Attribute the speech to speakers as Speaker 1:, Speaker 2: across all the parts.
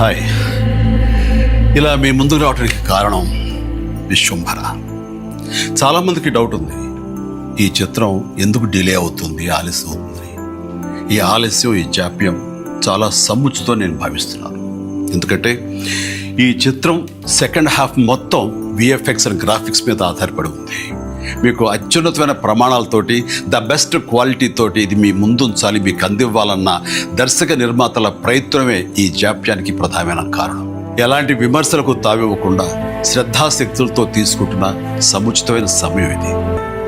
Speaker 1: Hi, ఇలా మీ ముందుకు రావడానికి కారణం విశ్వంభర. చాలామందికి డౌట్ ఉంది, ఈ చిత్రం ఎందుకు డిలే అవుతుంది, ఆలస్యం అవుతుంది. ఈ ఆలస్యం, ఈ జాప్యం చాలా సముచితో నేను భావిస్తున్నాను. ఎందుకంటే ఈ చిత్రం సెకండ్ హాఫ్ మొత్తం విఎఫ్ఎక్స్ అండ్ గ్రాఫిక్స్ మీద ఆధారపడి ఉంది. మీకు అత్యున్నతమైన ప్రమాణాలతోటి, ద బెస్ట్ క్వాలిటీతోటి ఇది మీ ముందుంచాలి, మీకు అందివ్వాలన్న దర్శక నిర్మాతల ప్రయత్నమే ఈ జాప్యానికి ప్రధానమైన కారణం. ఎలాంటి విమర్శలకు తావివ్వకుండా శ్రద్ధాశక్తులతో తీసుకుంటున్న సముచితమైన సమయం ఇది.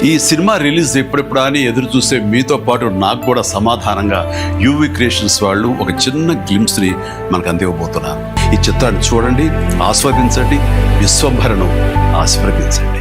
Speaker 1: ఈ సినిమా రిలీజ్ ఎప్పుడెప్పుడా అని ఎదురు చూసే మీతో పాటు నాకు కూడా సమాధానంగా యూవి క్రియేషన్స్ వాళ్ళు ఒక చిన్న గ్లిమ్స్ని మనకు అందివ్వబోతున్నారు. ఈ చిత్రాన్ని చూడండి, ఆస్వాదించండి, విశ్వంభరను ఆశీర్వదించండి.